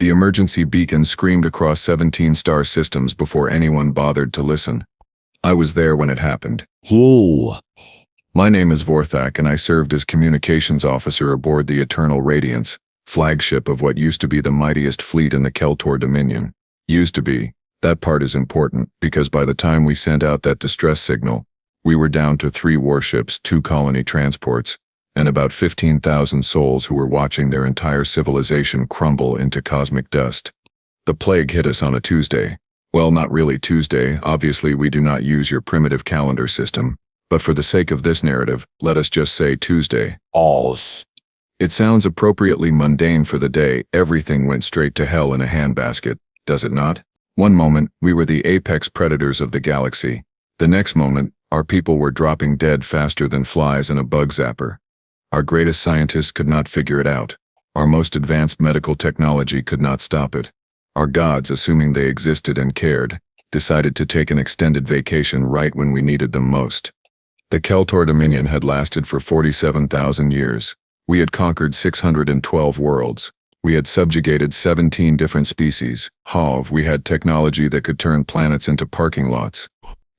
The emergency beacon screamed across 17 star systems before anyone bothered to listen. I was there when it happened. Whoa. My name is Vorthak, and I served as communications officer aboard the Eternal Radiance, flagship of what used to be the mightiest fleet in the Keltor Dominion. Used to be. That part is important, because by the time we sent out that distress signal, we were down to 3 warships, 2 colony transports, and about 15,000 souls who were watching their entire civilization crumble into cosmic dust. The plague hit us on a Tuesday. Well, not really Tuesday. Obviously, we do not use your primitive calendar system. But for the sake of this narrative, let us just say Tuesday. Alls. It sounds appropriately mundane for the day. Everything went straight to hell in a handbasket, does it not? One moment, we were the apex predators of the galaxy. The next moment, our people were dropping dead faster than flies in a bug zapper. Our greatest scientists could not figure it out. Our most advanced medical technology could not stop it. Our gods, assuming they existed and cared, decided to take an extended vacation right when we needed them most. The Keltor Dominion had lasted for 47,000 years. We had conquered 612 worlds. We had subjugated 17 different species. We had technology that could turn planets into parking lots.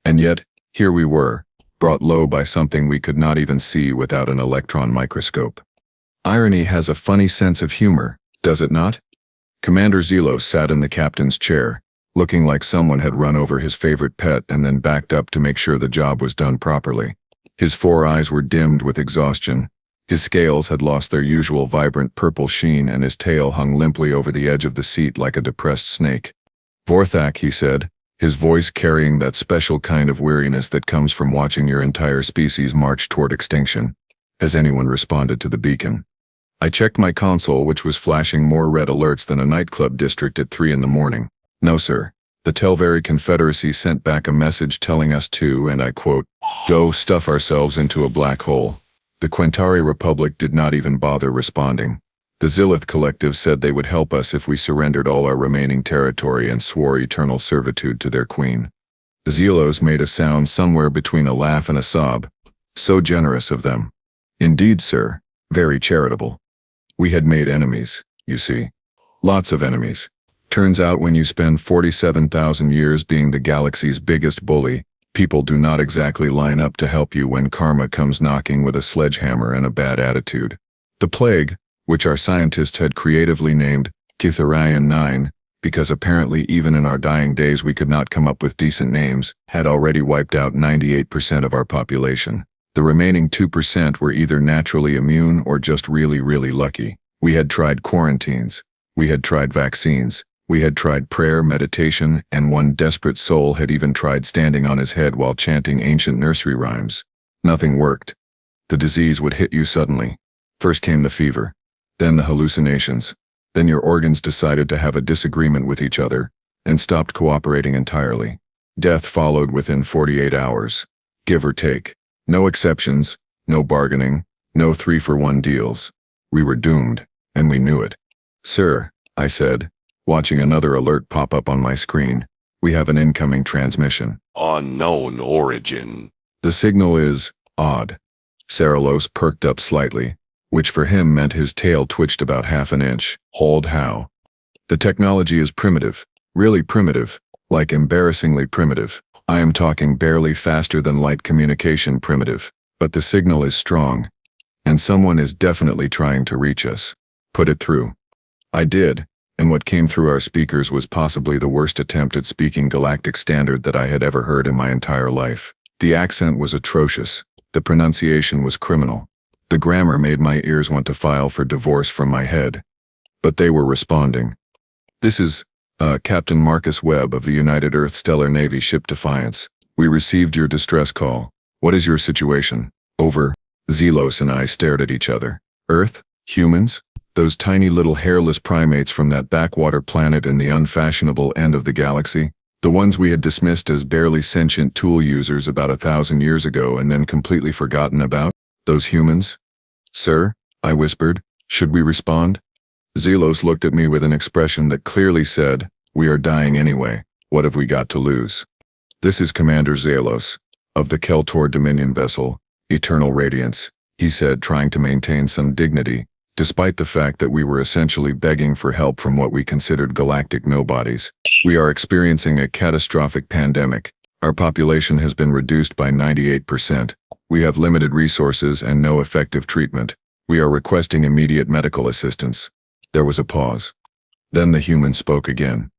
And yet, here we were, brought low by something we could not even see without an electron microscope. Irony has a funny sense of humor, does it not? Commander Zhelos sat in the captain's chair, looking like someone had run over his favorite pet and then backed up to make sure the job was done properly. His 4 eyes were dimmed with exhaustion. His scales had lost their usual vibrant purple sheen, and his tail hung limply over the edge of the seat like a depressed snake. "Vorthak," he said, his voice carrying that special kind of weariness that comes from watching your entire species march toward extinction. "Has anyone responded to the beacon?" I checked my console, which was flashing more red alerts than a nightclub district at 3 in the morning. "No, sir. The Telvari Confederacy sent back a message telling us to, and I quote, go stuff ourselves into a black hole." The Quentari Republic did not even bother responding. The Zilith Collective said they would help us if we surrendered all our remaining territory and swore eternal servitude to their queen. The Zhelos made a sound somewhere between a laugh and a sob. So generous of them. "Indeed, sir. Very charitable." We had made enemies, you see. Lots of enemies. Turns out when you spend 47,000 years being the galaxy's biggest bully, people do not exactly line up to help you when karma comes knocking with a sledgehammer and a bad attitude. The plague, which our scientists had creatively named Kitharian 9, because apparently even in our dying days we could not come up with decent names, had already wiped out 98% of our population. The remaining 2% were either naturally immune or just really, really lucky. We had tried quarantines. We had tried vaccines. We had tried prayer, meditation, and one desperate soul had even tried standing on his head while chanting ancient nursery rhymes. Nothing worked. The disease would hit you suddenly. First came the fever, then the hallucinations, then your organs decided to have a disagreement with each other and stopped cooperating entirely. Death followed within 48 hours, give or take. No exceptions, no bargaining, no 3-for-1 deals. We were doomed, and we knew it. "Sir," I said, watching another alert pop up on my screen, "we have an incoming transmission. Unknown origin." The signal is odd. Zhelos perked up slightly, which for him meant his tail twitched about half an inch. Hold how? "The technology is primitive, really primitive, like embarrassingly primitive. I am talking barely faster than light communication primitive, but the signal is strong, and someone is definitely trying to reach us. Put it through." I did, and what came through our speakers was possibly the worst attempt at speaking Galactic standard that I had ever heard in my entire life. The accent was atrocious. The pronunciation was criminal. The grammar made my ears want to file for divorce from my head. But they were responding. "This is, Captain Marcus Webb of the United Earth Stellar Navy ship Defiance. We received your distress call. What is your situation? Over." Zhelos and I stared at each other. Earth? Humans? Those tiny little hairless primates from that backwater planet in the unfashionable end of the galaxy? The ones we had dismissed as barely sentient tool users about 1,000 years ago and then completely forgotten about? Those humans? "Sir," I whispered, "should we respond?" Zhelos looked at me with an expression that clearly said, "We are dying anyway. What have we got to lose?" "This is Commander Zhelos, of the Keltor Dominion vessel, Eternal Radiance," he said, trying to maintain some dignity. Despite the fact that we were essentially begging for help from what we considered galactic nobodies, we are experiencing a catastrophic pandemic. Our population has been reduced by 98%. We have limited resources and no effective treatment. We are requesting immediate medical assistance. There was a pause. Then the human spoke again.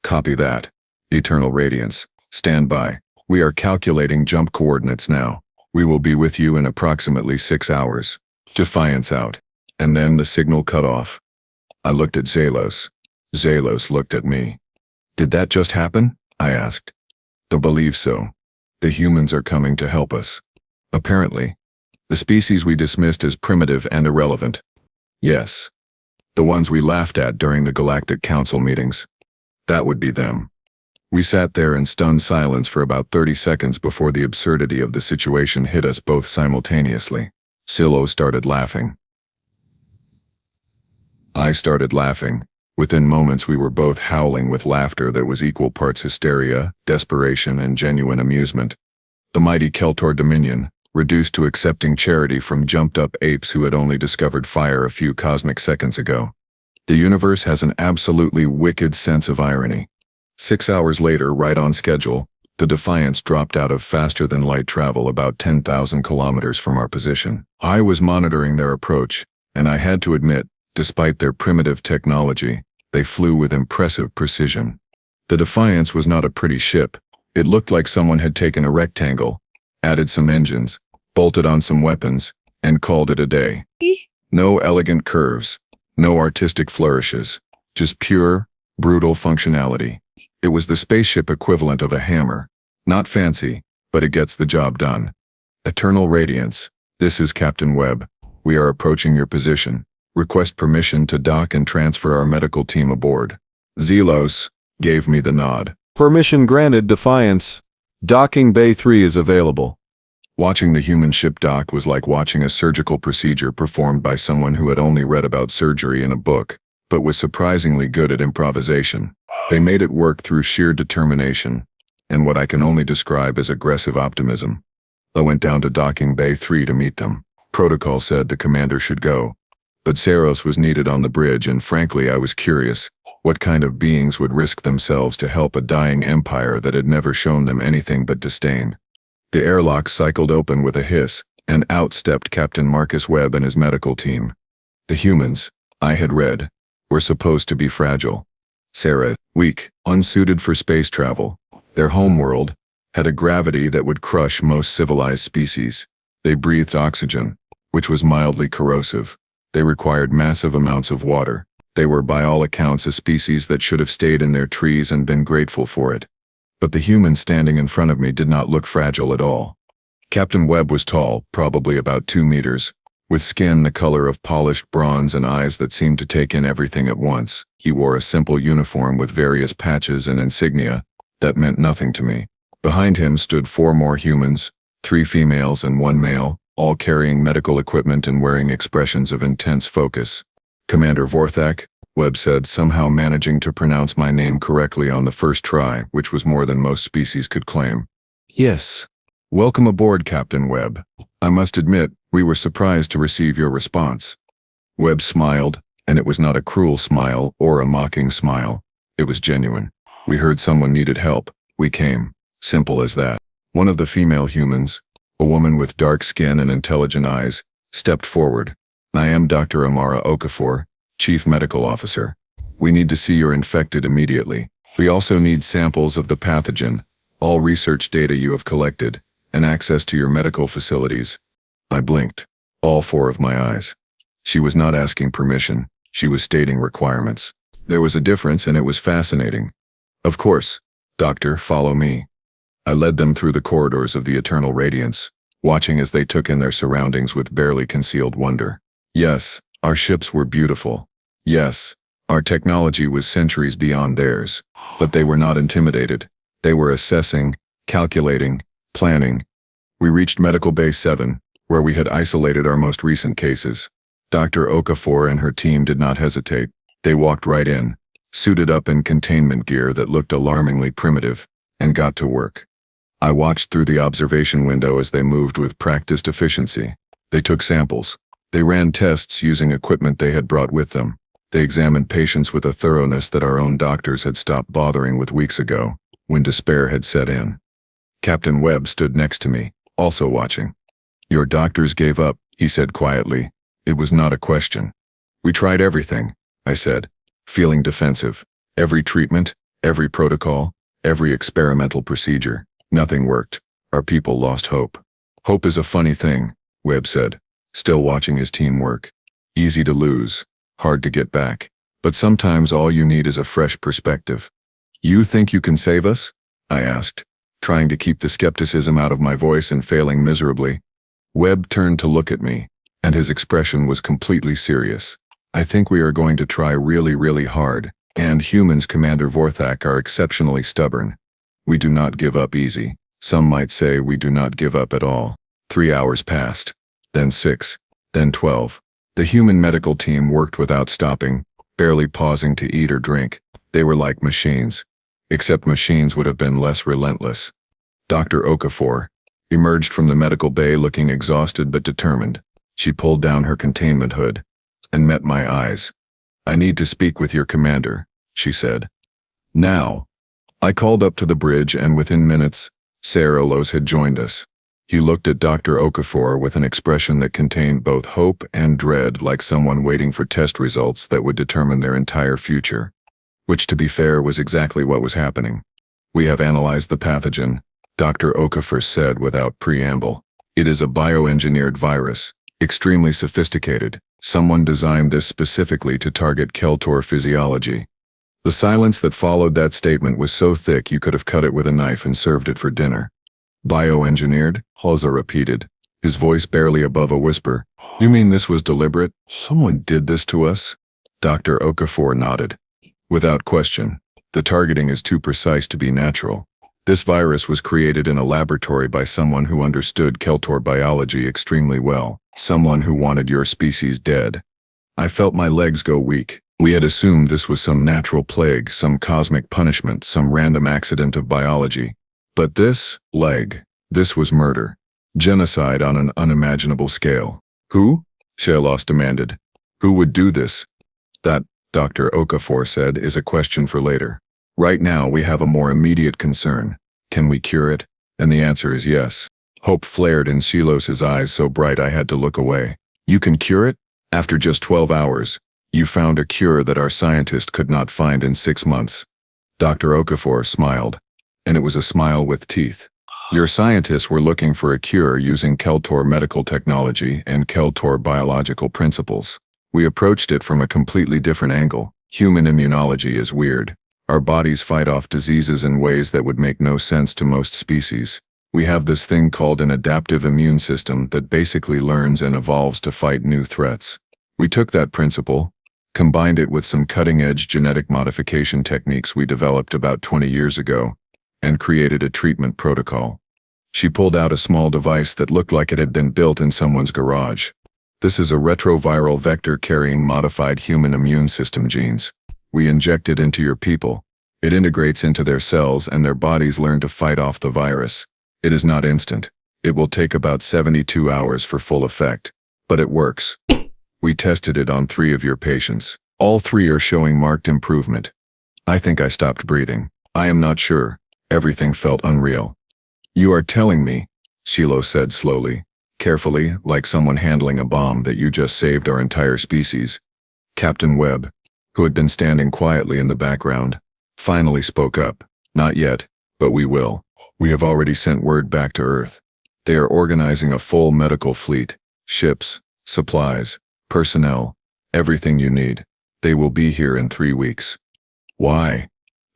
Copy that. Eternal Radiance. Stand by. We are calculating jump coordinates now. We will be with you in approximately 6 hours. Defiance out. And then the signal cut off. I looked at Zhelos. Zhelos looked at me. Did that just happen? I asked. I believe so. The humans are coming to help us. Apparently. The species we dismissed as primitive and irrelevant. Yes. The ones we laughed at during the Galactic Council meetings. That would be them. We sat there in stunned silence for about 30 seconds before the absurdity of the situation hit us both simultaneously. Zhelos started laughing. I started laughing. Within moments we were both howling with laughter that was equal parts hysteria, desperation, and genuine amusement. The mighty Keltor Dominion, reduced to accepting charity from jumped-up apes who had only discovered fire a few cosmic seconds ago. The universe has an absolutely wicked sense of irony. 6 hours later, right on schedule, the Defiance dropped out of faster-than-light travel about 10,000 kilometers from our position. I was monitoring their approach, and I had to admit, despite their primitive technology, they flew with impressive precision. The Defiance was not a pretty ship. It looked like someone had taken a rectangle, added some engines, bolted on some weapons, and called it a day. No elegant curves, no artistic flourishes, just pure, brutal functionality. It was the spaceship equivalent of a hammer. Not fancy, but it gets the job done. Eternal Radiance. This is Captain Webb. We are approaching your position. Request permission to dock and transfer our medical team aboard. Zhelos gave me the nod. Permission granted, Defiance. Docking Bay 3 is available. Watching the human ship dock was like watching a surgical procedure performed by someone who had only read about surgery in a book, but was surprisingly good at improvisation. They made it work through sheer determination, and what I can only describe as aggressive optimism. I went down to Docking Bay 3 to meet them. Protocol said the commander should go, but Zhelos was needed on the bridge, and frankly I was curious what kind of beings would risk themselves to help a dying empire that had never shown them anything but disdain. The airlock cycled open with a hiss, and out stepped Captain Marcus Webb and his medical team. The humans, I had read, were supposed to be fragile. Sarah, weak, unsuited for space travel. Their homeworld had a gravity that would crush most civilized species. They breathed oxygen, which was mildly corrosive. They required massive amounts of water. They were by all accounts a species that should have stayed in their trees and been grateful for it. But the human standing in front of me did not look fragile at all. Captain Webb was tall, probably about 2 meters, with skin the color of polished bronze and eyes that seemed to take in everything at once. He wore a simple uniform with various patches and insignia that meant nothing to me. Behind him stood 4 more humans, 3 females and 1 male, all carrying medical equipment and wearing expressions of intense focus. Commander Vorthak, Webb said, somehow managing to pronounce my name correctly on the first try, which was more than most species could claim. Yes. Welcome aboard, Captain Webb. I must admit, we were surprised to receive your response. Webb smiled, and it was not a cruel smile or a mocking smile. It was genuine. We heard someone needed help. We came. Simple as that. One of the female humans, a woman with dark skin and intelligent eyes, stepped forward. I am Dr. Amara Okafor, Chief Medical Officer. We need to see your infected immediately. We also need samples of the pathogen, all research data you have collected, and access to your medical facilities. I blinked, all 4 of my eyes. She was not asking permission, she was stating requirements. There was a difference, and it was fascinating. Of course, Doctor, follow me. I led them through the corridors of the Eternal Radiance, watching as they took in their surroundings with barely concealed wonder. Yes, our ships were beautiful. Yes, our technology was centuries beyond theirs, but they were not intimidated. They were assessing, calculating, planning. We reached Medical Bay 7, where we had isolated our most recent cases. Dr. Okafor and her team did not hesitate. They walked right in, suited up in containment gear that looked alarmingly primitive, and got to work. I watched through the observation window as they moved with practiced efficiency. They took samples, They ran tests using equipment they had brought with them. They examined patients with a thoroughness that our own doctors had stopped bothering with weeks ago, when despair had set in. Captain Webb stood next to me, also watching. "Your doctors gave up," he said quietly. It was not a question. "We tried everything," I said, feeling defensive. "Every treatment, every protocol, every experimental procedure. Nothing worked. Our people lost hope." "Hope is a funny thing," Webb said, still watching his team work. "Easy to lose, hard to get back. But sometimes all you need is a fresh perspective." "You think you can save us?" I asked, trying to keep the skepticism out of my voice and failing miserably. Webb turned to look at me, and his expression was completely serious. "I think we are going to try really, really hard, and humans, Commander Vorthak, are exceptionally stubborn. We do not give up easy. Some might say we do not give up at all." 3 hours passed, then 6, then 12. The human medical team worked without stopping, barely pausing to eat or drink. They were like machines, except machines would have been less relentless. Dr. Okafor emerged from the medical bay looking exhausted but determined. She pulled down her containment hood and met my eyes. "I need to speak with your commander," she said. "Now." I called up to the bridge, and within minutes, Zhelos had joined us. He looked at Dr. Okafor with an expression that contained both hope and dread, like someone waiting for test results that would determine their entire future. Which, to be fair, was exactly what was happening. "We have analyzed the pathogen," Dr. Okafor said without preamble. "It is a bioengineered virus, extremely sophisticated. Someone designed this specifically to target Keltor physiology." The silence that followed that statement was so thick you could have cut it with a knife and served it for dinner. "Bioengineered?" Hoza repeated, his voice barely above a whisper. "You mean this was deliberate? Someone did this to us?" Dr. Okafor nodded. "Without question. The targeting is too precise to be natural. This virus was created in a laboratory by someone who understood Keltor biology extremely well, someone who wanted your species dead." I felt my legs go weak. We had assumed this was some natural plague, some cosmic punishment, some random accident of biology. But this was murder. Genocide on an unimaginable scale. "Who?" Zhelos demanded. "Who would do this?" "That," Dr. Okafor said, "is a question for later. Right now we have a more immediate concern. Can we cure it?" And the answer is yes. Hope flared in Zhelos's eyes so bright I had to look away. "You can cure it? After just 12 hours? You found a cure that our scientist could not find in 6 months." Dr. Okafor smiled, and it was a smile with teeth. "Your scientists were looking for a cure using Keltor medical technology and Keltor biological principles. We approached it from a completely different angle. Human immunology is weird. Our bodies fight off diseases in ways that would make no sense to most species. We have this thing called an adaptive immune system that basically learns and evolves to fight new threats. We took that principle, combined it with some cutting-edge genetic modification techniques we developed about 20 years ago, and created a treatment protocol." She pulled out a small device that looked like it had been built in someone's garage. "This is a retroviral vector carrying modified human immune system genes. We inject it into your people. It integrates into their cells and their bodies learn to fight off the virus. It is not instant. It will take about 72 hours for full effect. But it works. We tested it on 3 of your patients. All 3 are showing marked improvement." I think I stopped breathing. I am not sure. Everything felt unreal. "You are telling me," Zhelos said slowly, carefully, like someone handling a bomb, "that you just saved our entire species." Captain Webb, who had been standing quietly in the background, finally spoke up. "Not yet, but we will. We have already sent word back to Earth. They are organizing a full medical fleet, ships, supplies, personnel, everything you need. They will be here in 3 weeks." "Why?"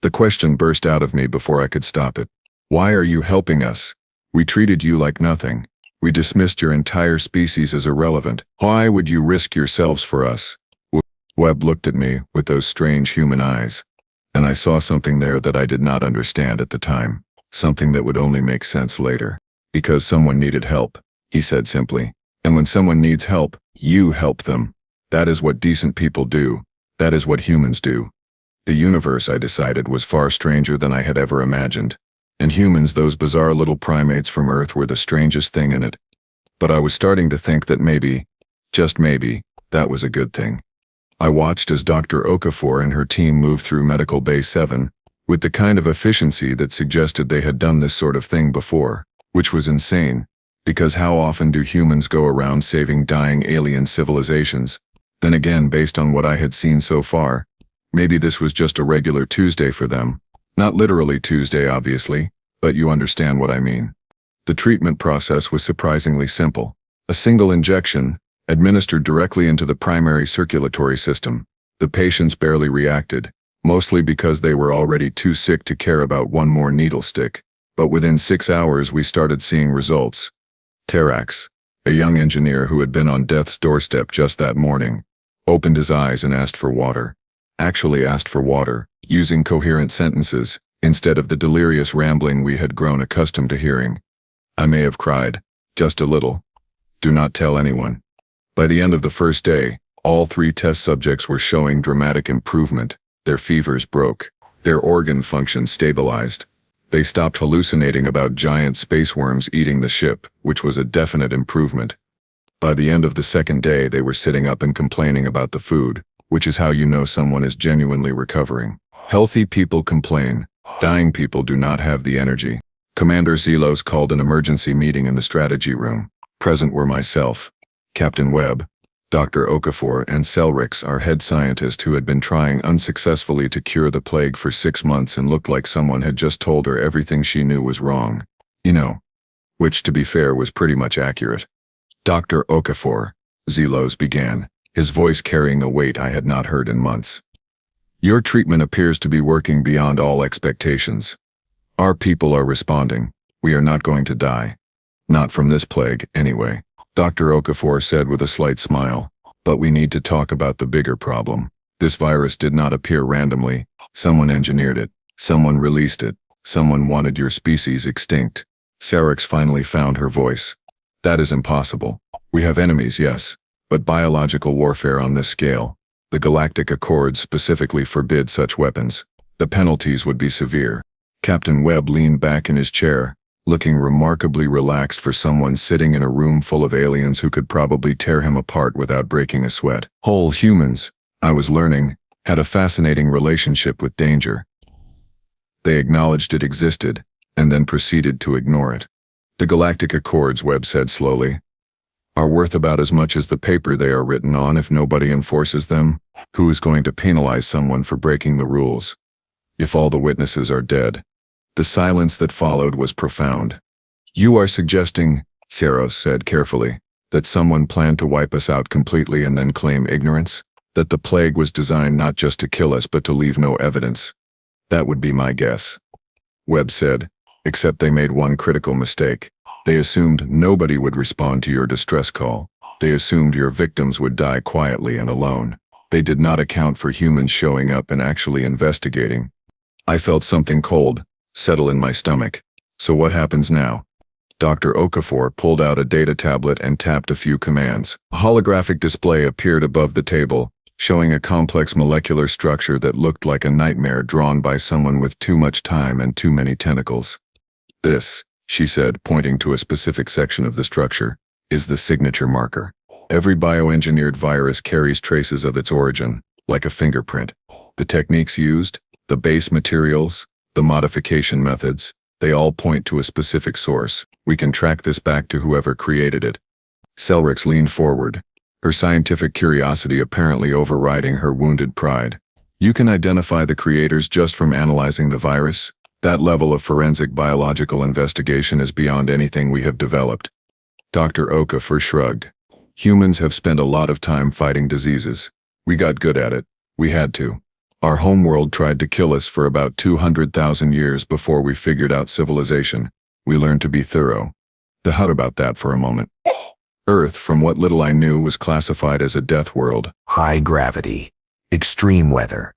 The question burst out of me before I could stop it. "Why are you helping us? We treated you like nothing. We dismissed your entire species as irrelevant. Why would you risk yourselves for us?" Webb looked at me with those strange human eyes, and I saw something there that I did not understand at the time, something that would only make sense later. "Because someone needed help," he said simply. "And when someone needs help, you help them. That is what decent people do. That is what humans do." The universe, I decided, was far stranger than I had ever imagined. And humans, those bizarre little primates from Earth, were the strangest thing in it. But I was starting to think that maybe, Just maybe, that was a good thing. I watched as Dr. Okafor and her team moved through Medical Bay 7, with the kind of efficiency that suggested they had done this sort of thing before, which was insane, because how often do humans go around saving dying alien civilizations? Then again, based on what I had seen so far, maybe this was just a regular Tuesday for them. Not literally Tuesday, obviously, but you understand what I mean. The treatment process was surprisingly simple. A single injection, administered directly into the primary circulatory system. The patients barely reacted, mostly because they were already too sick to care about one more needle stick. But within 6 hours we started seeing results. Terax, a young engineer who had been on death's doorstep just that morning, opened his eyes and asked for water. Actually asked for water, using coherent sentences, instead of the delirious rambling we had grown accustomed to hearing. I may have cried, just a little. Do not tell anyone. By the end of the first day, all 3 test subjects were showing dramatic improvement. Their fevers broke. Their organ function stabilized. They stopped hallucinating about giant space worms eating the ship, which was a definite improvement. By the end of the second day, they were sitting up and complaining about the food, which is how you know someone is genuinely recovering. Healthy people complain. Dying people do not have the energy. Commander Zhelos called an emergency meeting in the strategy room. Present were myself, Captain Webb, Dr. Okafor, and Selrix, our head scientist who had been trying unsuccessfully to cure the plague for 6 months and looked like someone had just told her everything she knew was wrong. You know. Which, to be fair, was pretty much accurate. Dr. Okafor, Zhelos began, his voice carrying a weight I had not heard in months. Your treatment appears to be working beyond all expectations. Our people are responding. We are not going to die. Not from this plague, anyway. Dr. Okafor said with a slight smile, but we need to talk about the bigger problem. This virus did not appear randomly. Someone engineered it. Someone released it. Someone wanted your species extinct. Sarix finally found her voice. That is impossible. We have enemies, yes, but biological warfare on this scale. The Galactic Accords specifically forbid such weapons. The penalties would be severe. Captain Webb leaned back in his chair, looking remarkably relaxed for someone sitting in a room full of aliens who could probably tear him apart without breaking a sweat. Whole humans, I was learning, had a fascinating relationship with danger. They acknowledged it existed, and then proceeded to ignore it. The Galactic Accords, Webb said slowly, are worth about as much as the paper they are written on if nobody enforces them. Who is going to penalize someone for breaking the rules? If all the witnesses are dead. The silence that followed was profound. You are suggesting, Zhelos said carefully, that someone planned to wipe us out completely and then claim ignorance? That the plague was designed not just to kill us but to leave no evidence? That would be my guess. Webb said, except they made one critical mistake. They assumed nobody would respond to your distress call. They assumed your victims would die quietly and alone. They did not account for humans showing up and actually investigating. I felt something cold settle in my stomach. So what happens now? Dr. Okafor pulled out a data tablet and tapped a few commands. A holographic display appeared above the table, showing a complex molecular structure that looked like a nightmare drawn by someone with too much time and too many tentacles. This, she said, pointing to a specific section of the structure, is the signature marker. Every bioengineered virus carries traces of its origin, like a fingerprint. The techniques used, the base materials, the modification methods, they all point to a specific source. We can track this back to whoever created it. Selrix leaned forward, her scientific curiosity apparently overriding her wounded pride. You can identify the creators just from analyzing the virus? That level of forensic biological investigation is beyond anything we have developed. Dr. Okafor shrugged. Humans have spent a lot of time fighting diseases. We got good at it. We had to. Our homeworld tried to kill us for about 200,000 years before we figured out civilization. We learned to be thorough. The hut about that for a moment. Earth, from what little I knew, was classified as a death world. High gravity, extreme weather,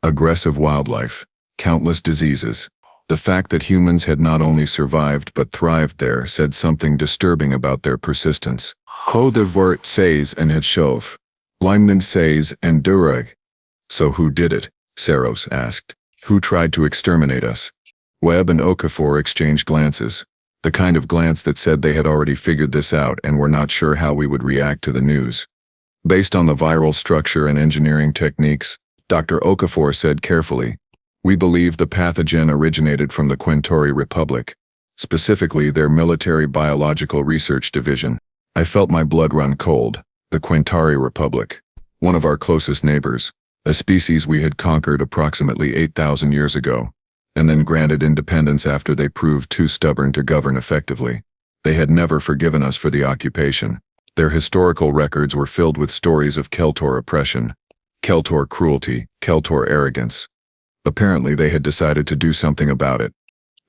Aggressive wildlife, countless diseases. The fact that humans had not only survived but thrived there said something disturbing about their persistence. Hodevort says and Hitshov. Lineman says and Durag. So who did it? Zhelos asked. Who tried to exterminate us? Webb and Okafor exchanged glances. The kind of glance that said they had already figured this out and were not sure how we would react to the news. Based on the viral structure and engineering techniques, Dr. Okafor said carefully, we believe the pathogen originated from the Quintori Republic, specifically their military biological research division. I felt my blood run cold. The Quintori Republic, one of our closest neighbors, a species we had conquered approximately 8,000 years ago, and then granted independence after they proved too stubborn to govern effectively. They had never forgiven us for the occupation. Their historical records were filled with stories of Keltor oppression, Keltor cruelty, Keltor arrogance. Apparently they had decided to do something about it.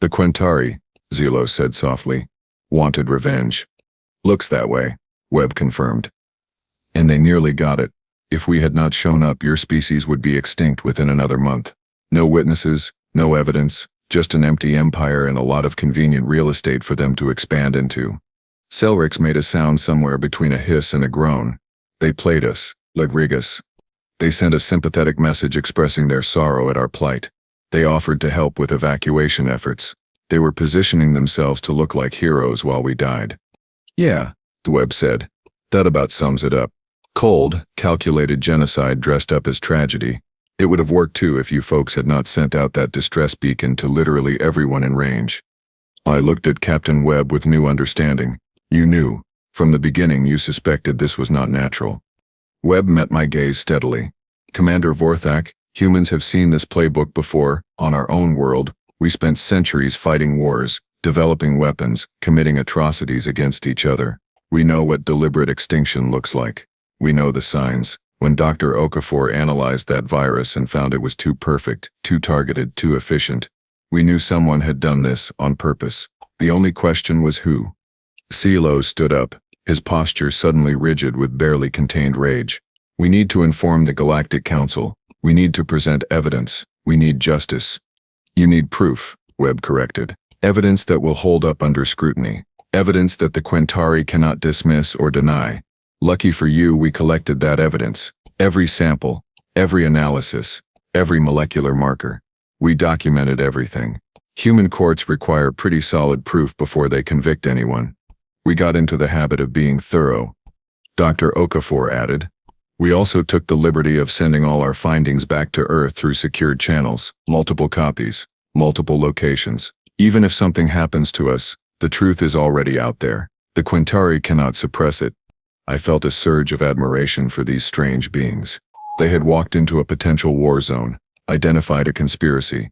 The Quintari, Zhelos said softly, wanted revenge. Looks that way, Webb confirmed. And they nearly got it. If we had not shown up, your species would be extinct within another month. No witnesses, no evidence, just an empty empire and a lot of convenient real estate for them to expand into. Selrix made a sound somewhere between a hiss and a groan. They played us, Legrigus. They sent a sympathetic message expressing their sorrow at our plight. They offered to help with evacuation efforts. They were positioning themselves to look like heroes while we died. Yeah, Webb said. That about sums it up. Cold, calculated genocide dressed up as tragedy. It would have worked too if you folks had not sent out that distress beacon to literally everyone in range. I looked at Captain Webb with new understanding. You knew. From the beginning you suspected this was not natural. Webb met my gaze steadily. Commander Vorthak, humans have seen this playbook before, on our own world. We spent centuries fighting wars, developing weapons, committing atrocities against each other. We know what deliberate extinction looks like. We know the signs. When Dr. Okafor analyzed that virus and found it was too perfect, too targeted, too efficient, we knew someone had done this on purpose. The only question was who. Zhelos stood up, his posture suddenly rigid with barely contained rage. We need to inform the Galactic Council. We need to present evidence. We need justice. You need proof, Webb corrected. Evidence that will hold up under scrutiny. Evidence that the Quintari cannot dismiss or deny. Lucky for you, we collected that evidence. Every sample, every analysis, every molecular marker. We documented everything. Human courts require pretty solid proof before they convict anyone. We got into the habit of being thorough. Dr. Okafor added. We also took the liberty of sending all our findings back to Earth through secured channels, multiple copies, multiple locations. Even if something happens to us, the truth is already out there. The Quintari cannot suppress it. I felt a surge of admiration for these strange beings. They had walked into a potential war zone, identified a conspiracy,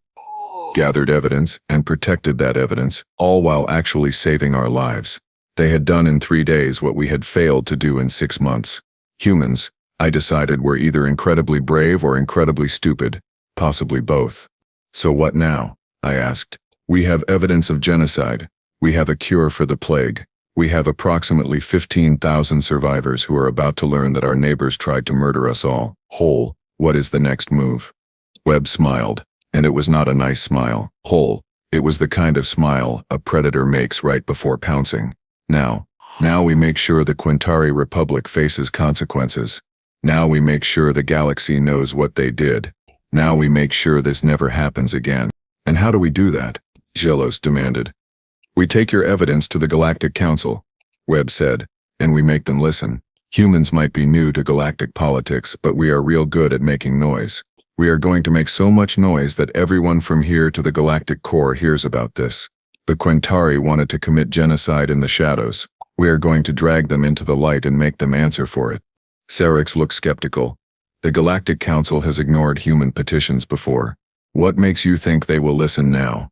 gathered evidence, and protected that evidence, all while actually saving our lives. They had done in 3 days what we had failed to do in 6 months. Humans, I decided, were either incredibly brave or incredibly stupid, possibly both. So what now? I asked. We have evidence of genocide. We have a cure for the plague. We have approximately 15,000 survivors who are about to learn that our neighbors tried to murder us all. Whole, what is the next move? Webb smiled, and it was not a nice smile. Whole, it was the kind of smile a predator makes right before pouncing. Now we make sure the Quintari Republic faces consequences. Now we make sure the galaxy knows what they did. Now we make sure this never happens again. And how do we do that? Zhelos demanded. We take your evidence to the Galactic Council, Webb said, and we make them listen. Humans might be new to galactic politics, but we are real good at making noise. We are going to make so much noise that everyone from here to the galactic core hears about this. The Quintari wanted to commit genocide in the shadows. We are going to drag them into the light and make them answer for it. Selrix looked skeptical. The Galactic Council has ignored human petitions before. What makes you think they will listen now?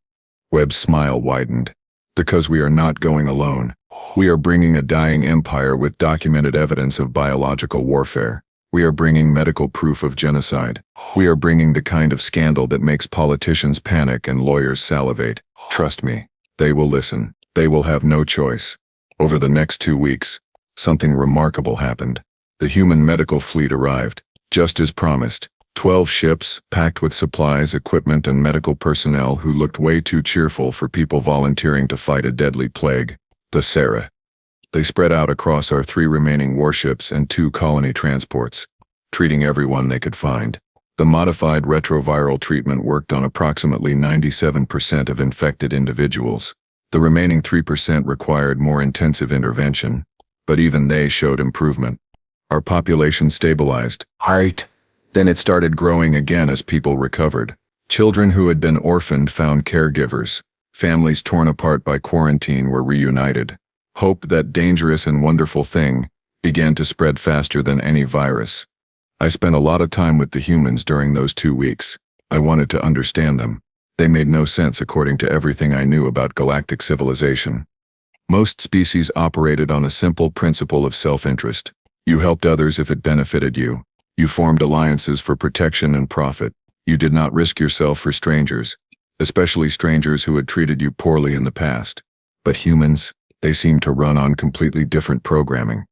Webb's smile widened. Because we are not going alone. We are bringing a dying empire with documented evidence of biological warfare. We are bringing medical proof of genocide. We are bringing the kind of scandal that makes politicians panic and lawyers salivate. Trust me, they will listen. They will have no choice. Over the next 2 weeks, something remarkable happened. The human medical fleet arrived, just as promised. 12 ships, packed with supplies, equipment, and medical personnel who looked way too cheerful for people volunteering to fight a deadly plague, the Sarah. They spread out across our 3 remaining warships and 2 colony transports, treating everyone they could find. The modified retroviral treatment worked on approximately 97% of infected individuals. The remaining 3% required more intensive intervention, but even they showed improvement. Our population stabilized. Right. Then it started growing again as people recovered. Children who had been orphaned found caregivers. Families torn apart by quarantine were reunited. Hope, that dangerous and wonderful thing, began to spread faster than any virus. I spent a lot of time with the humans during those 2 weeks. I wanted to understand them. They made no sense according to everything I knew about galactic civilization. Most species operated on a simple principle of self-interest. You helped others if it benefited you. You formed alliances for protection and profit. You did not risk yourself for strangers, especially strangers who had treated you poorly in the past. But humans, they seemed to run on completely different programming.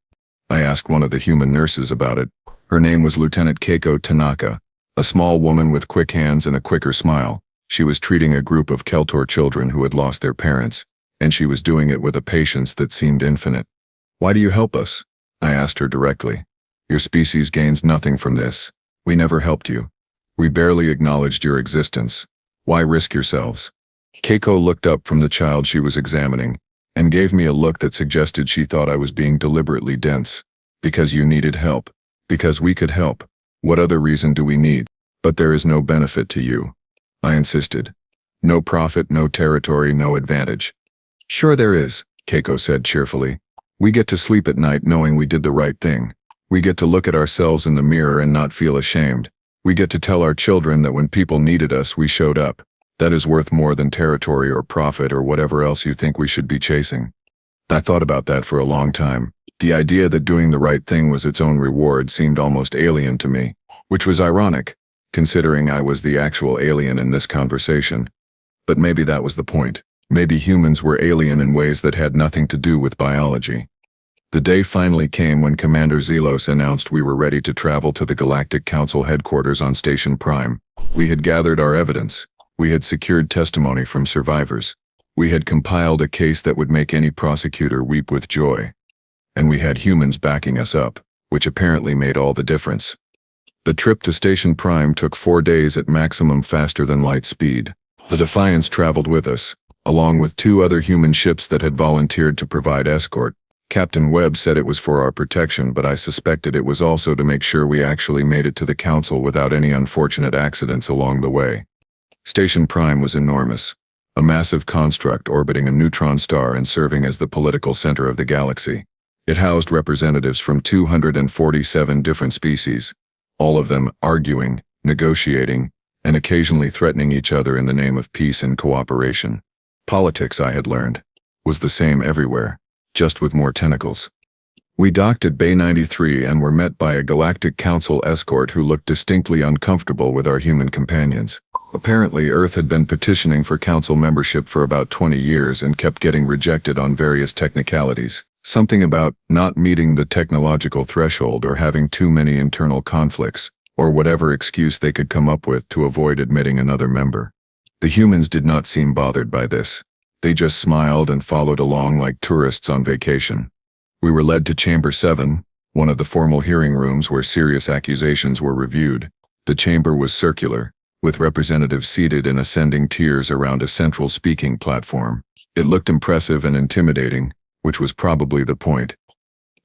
I asked one of the human nurses about it. Her name was Lieutenant Keiko Tanaka, a small woman with quick hands and a quicker smile. She was treating a group of Keltor children who had lost their parents, and she was doing it with a patience that seemed infinite. "Why do you help us?" I asked her directly. "Your species gains nothing from this. We never helped you. We barely acknowledged your existence. Why risk yourselves?" Keiko looked up from the child she was examining, and gave me a look that suggested she thought I was being deliberately dense. "Because you needed help. Because we could help. What other reason do we need? But there is no benefit to you," I insisted. "No profit, no territory, no advantage." "Sure there is," Keiko said cheerfully. "We get to sleep at night knowing we did the right thing. We get to look at ourselves in the mirror and not feel ashamed. We get to tell our children that when people needed us, we showed up. That is worth more than territory or profit or whatever else you think we should be chasing." I thought about that for a long time. The idea that doing the right thing was its own reward seemed almost alien to me, which was ironic, considering I was the actual alien in this conversation. But maybe that was the point. Maybe humans were alien in ways that had nothing to do with biology. The day finally came when Commander Zhelos announced we were ready to travel to the Galactic Council headquarters on Station Prime. We had gathered our evidence. We had secured testimony from survivors. We had compiled a case that would make any prosecutor weep with joy. And we had humans backing us up, which apparently made all the difference. The trip to Station Prime took 4 days at maximum faster than light speed. The Defiance traveled with us, along with 2 other human ships that had volunteered to provide escort. Captain Webb said it was for our protection, but I suspected it was also to make sure we actually made it to the Council without any unfortunate accidents along the way. Station Prime was enormous, a massive construct orbiting a neutron star and serving as the political center of the galaxy. It housed representatives from 247 different species, all of them arguing, negotiating, and occasionally threatening each other in the name of peace and cooperation. Politics, I had learned, was the same everywhere, just with more tentacles. We docked at Bay 93 and were met by a Galactic Council escort who looked distinctly uncomfortable with our human companions. Apparently, Earth had been petitioning for Council membership for about 20 years and kept getting rejected on various technicalities. Something about not meeting the technological threshold or having too many internal conflicts, or whatever excuse they could come up with to avoid admitting another member. The humans did not seem bothered by this. They just smiled and followed along like tourists on vacation. We were led to Chamber 7, one of the formal hearing rooms where serious accusations were reviewed. The chamber was circular, with representatives seated in ascending tiers around a central speaking platform. It looked impressive and intimidating, which was probably the point.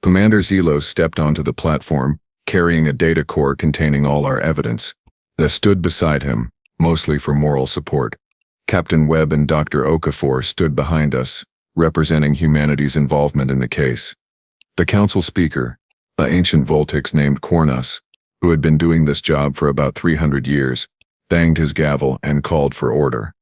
Commander Zhelos stepped onto the platform, carrying a data core containing all our evidence. They stood beside him, mostly for moral support. Captain Webb and Dr. Okafor stood behind us, representing humanity's involvement in the case. The council speaker, an ancient Vorthak named Kornus, who had been doing this job for about 300 years, banged his gavel and called for order.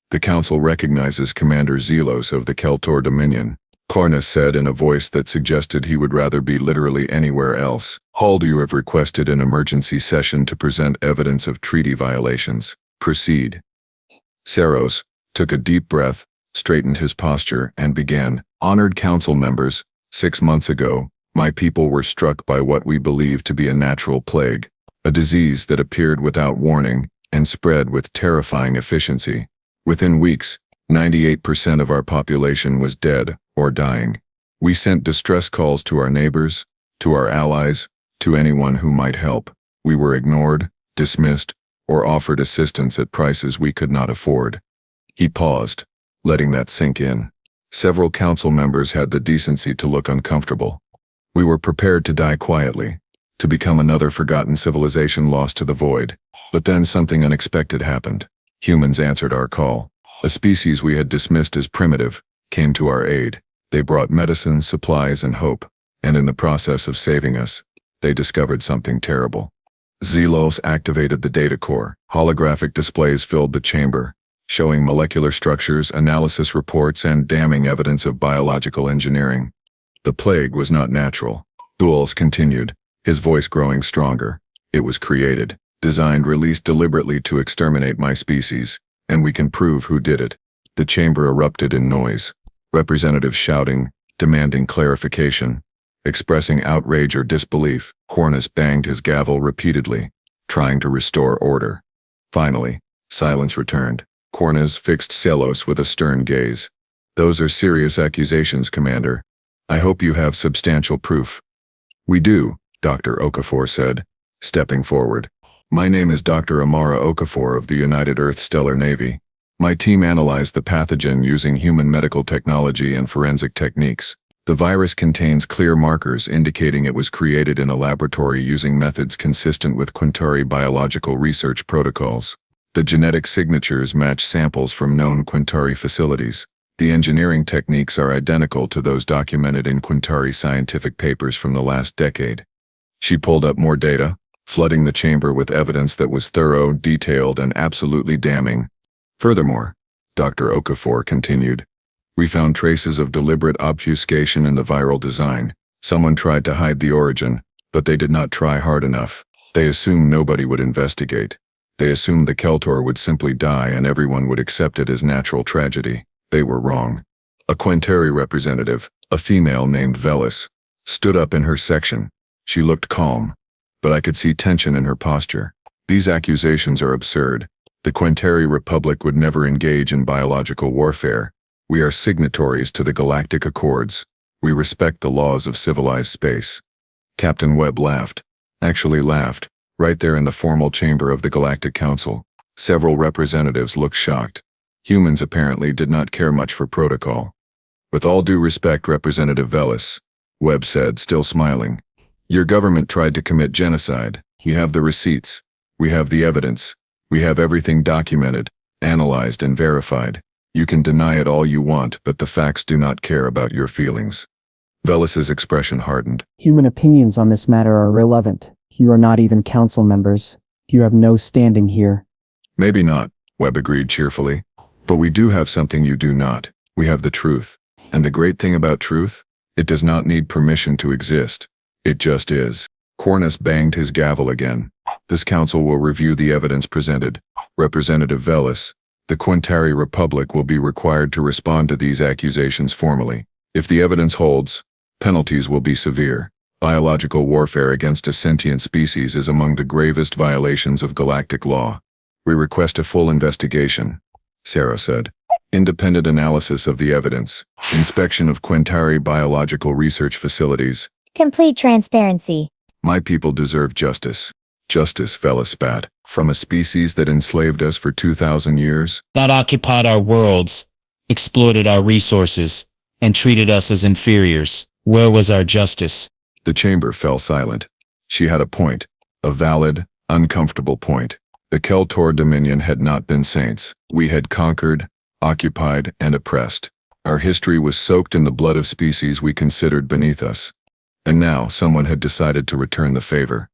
"The council recognizes Commander Zhelos of the Keltor Dominion," Kornus said in a voice that suggested he would rather be literally anywhere else. "All, you have requested an emergency session to present evidence of treaty violations. Proceed." Zhelos took a deep breath, straightened his posture, and began. "Honored council members, 6 months ago, my people were struck by what we believe to be a natural plague, a disease that appeared without warning and spread with terrifying efficiency. Within weeks, 98% of our population was dead or dying. We sent distress calls to our neighbors, to our allies, to anyone who might help. We were ignored, dismissed, or offered assistance at prices we could not afford." He paused, letting that sink in. Several council members had the decency to look uncomfortable. We were prepared to die quietly, to become another forgotten civilization lost to the void. But then something unexpected happened. Humans answered our call. A species we had dismissed as primitive came to our aid. They brought medicine, supplies, and hope. And in the process of saving us, they discovered something terrible. Zhelos activated the data core. Holographic displays filled the chamber, showing molecular structures, analysis reports, and damning evidence of biological engineering. The plague was not natural. Zhelos continued, his voice growing stronger. It was created, designed, released deliberately to exterminate my species, and we can prove who did it. The chamber erupted in noise. Representatives shouting, demanding clarification, expressing outrage or disbelief. Cornus banged his gavel repeatedly, trying to restore order. Finally, silence returned. Cornus fixed Zhelos with a stern gaze. Those are serious accusations, Commander. I hope you have substantial proof. We do, Dr. Okafor said, stepping forward. My name is Dr. Amara Okafor of the United Earth Stellar Navy. My team analyzed the pathogen using human medical technology and forensic techniques. The virus contains clear markers indicating it was created in a laboratory using methods consistent with Quintari biological research protocols. The genetic signatures match samples from known Quintari facilities. The engineering techniques are identical to those documented in Quintari scientific papers from the last decade. She pulled up more data, flooding the chamber with evidence that was thorough, detailed, and absolutely damning. Furthermore, Dr. Okafor continued, we found traces of deliberate obfuscation in the viral design. Someone tried to hide the origin, but they did not try hard enough. They assumed nobody would investigate. They assumed the Keltor would simply die and everyone would accept it as natural tragedy. They were wrong. A Quintari representative, a female named Zhelos, stood up in her section. She looked calm, but I could see tension in her posture. These accusations are absurd. The Quintari Republic would never engage in biological warfare. We are signatories to the Galactic Accords. We respect the laws of civilized space. Captain Webb laughed. Actually laughed, right there in the formal chamber of the Galactic Council. Several representatives looked shocked. Humans apparently did not care much for protocol. With all due respect, Representative Zhelos, Webb said, still smiling. Your government tried to commit genocide. We have the receipts. We have the evidence. We have everything documented, analyzed, and verified. You can deny it all you want, but the facts do not care about your feelings. Zhelos's expression hardened. Human opinions on this matter are irrelevant. You are not even council members. You have no standing here. Maybe not, Webb agreed cheerfully. But we do have something you do not. We have the truth. And the great thing about truth? It does not need permission to exist. It just is. Cornus banged his gavel again. This council will review the evidence presented. Representative Zhelos, the Quintari Republic will be required to respond to these accusations formally. If the evidence holds, penalties will be severe. Biological warfare against a sentient species is among the gravest violations of galactic law. We request a full investigation, Sarah said. Independent analysis of the evidence. Inspection of Quintari biological research facilities. Complete transparency. My people deserve justice. Justice, Zhelos spat. From a species that enslaved us for 2,000 years? That occupied our worlds, exploited our resources, and treated us as inferiors. Where was our justice? The chamber fell silent. She had a point. A valid, uncomfortable point. The Keltor Dominion had not been saints. We had conquered, occupied, and oppressed. Our history was soaked in the blood of species we considered beneath us. And now someone had decided to return the favor.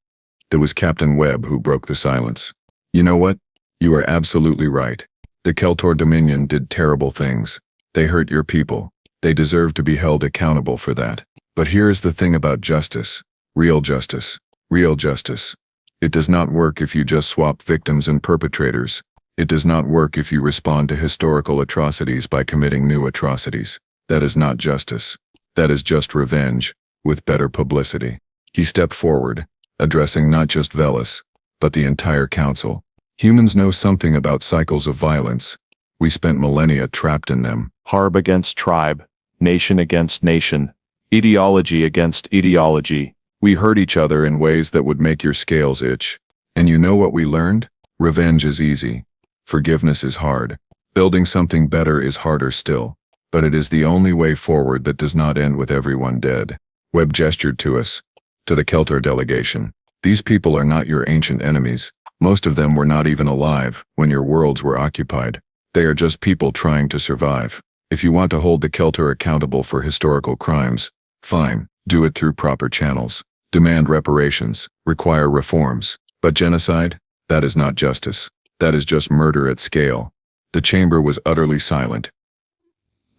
It was Captain Webb who broke the silence. You know what? You are absolutely right. The Keltor Dominion did terrible things. They hurt your people. They deserve to be held accountable for that. But here's the thing about justice. Real justice. Real justice. It does not work if you just swap victims and perpetrators. It does not work if you respond to historical atrocities by committing new atrocities. That is not justice. That is just revenge, with better publicity. He stepped forward, addressing not just Zhelos, but the entire council. Humans know something about cycles of violence. We spent millennia trapped in them. Harb against tribe, nation against nation, ideology against ideology. We hurt each other in ways that would make your scales itch. And you know what we learned? Revenge is easy. Forgiveness is hard. Building something better is harder still. But it is the only way forward that does not end with everyone dead. Webb gestured to us. To the Keltor delegation. These people are not your ancient enemies. Most of them were not even alive when your worlds were occupied. They are just people trying to survive. If you want to hold the Keltor accountable for historical crimes, fine, do it through proper channels. Demand reparations, require reforms. But genocide? That is not justice. That is just murder at scale. The chamber was utterly silent.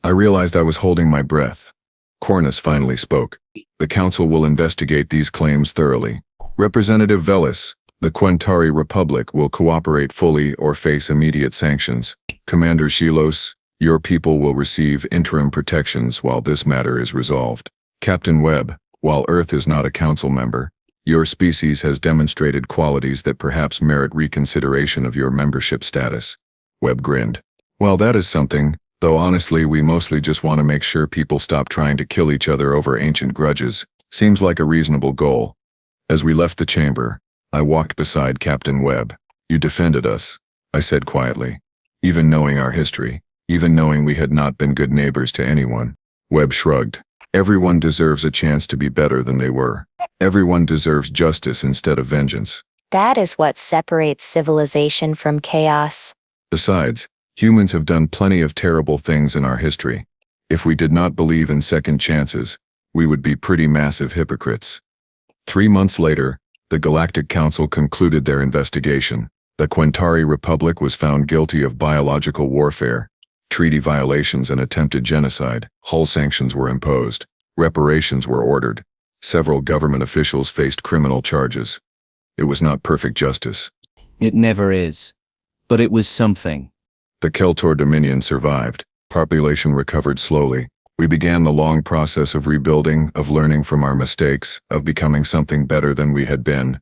I realized I was holding my breath. Cornus finally spoke. The council will investigate these claims thoroughly. Representative Velis, the Quentari Republic will cooperate fully or face immediate sanctions. Commander Zhelos, your people will receive interim protections while this matter is resolved. Captain Webb, while Earth is not a council member, your species has demonstrated qualities that perhaps merit reconsideration of your membership status. Webb grinned. Well, that is something, though honestly we mostly just want to make sure people stop trying to kill each other over ancient grudges. Seems like a reasonable goal. As we left the chamber, I walked beside Captain Webb. You defended us, I said quietly. Even knowing our history, even knowing we had not been good neighbors to anyone. Webb shrugged. Everyone deserves a chance to be better than they were. Everyone deserves justice instead of vengeance. That is what separates civilization from chaos. Besides, humans have done plenty of terrible things in our history. If we did not believe in second chances, we would be pretty massive hypocrites. 3 months later, the Galactic Council concluded their investigation. The Quentari Republic was found guilty of biological warfare, treaty violations and attempted genocide. Hull sanctions were imposed. Reparations were ordered. Several government officials faced criminal charges. It was not perfect justice. It never is. But it was something. The Keltor Dominion survived. Population recovered slowly. We began the long process of rebuilding, of learning from our mistakes, of becoming something better than we had been.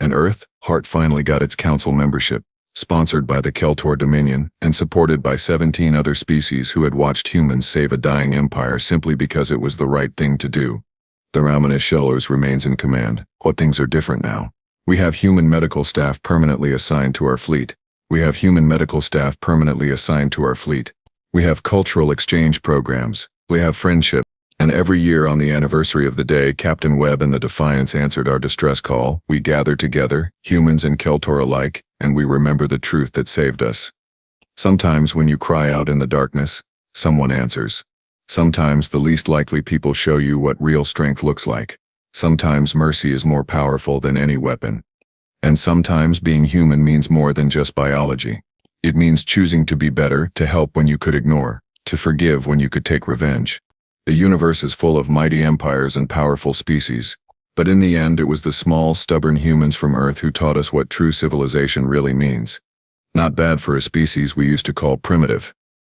And Earth, Heart finally got its council membership, sponsored by the Keltor Dominion and supported by 17 other species who had watched humans save a dying empire simply because it was the right thing to do. The Ramonis Shellers remains in command. What things are different now? We have human medical staff permanently assigned to our fleet. We have human medical staff permanently assigned to our fleet. We have cultural exchange programs. We have friendship. And every year on the anniversary of the day Captain Webb and the Defiance answered our distress call, we gather together, humans and Keltor alike, and we remember the truth that saved us. Sometimes when you cry out in the darkness, someone answers. Sometimes the least likely people show you what real strength looks like. Sometimes mercy is more powerful than any weapon. And sometimes being human means more than just biology. It means choosing to be better, to help when you could ignore, to forgive when you could take revenge. The universe is full of mighty empires and powerful species, but in the end it was the small, stubborn humans from Earth who taught us what true civilization really means. Not bad for a species we used to call primitive.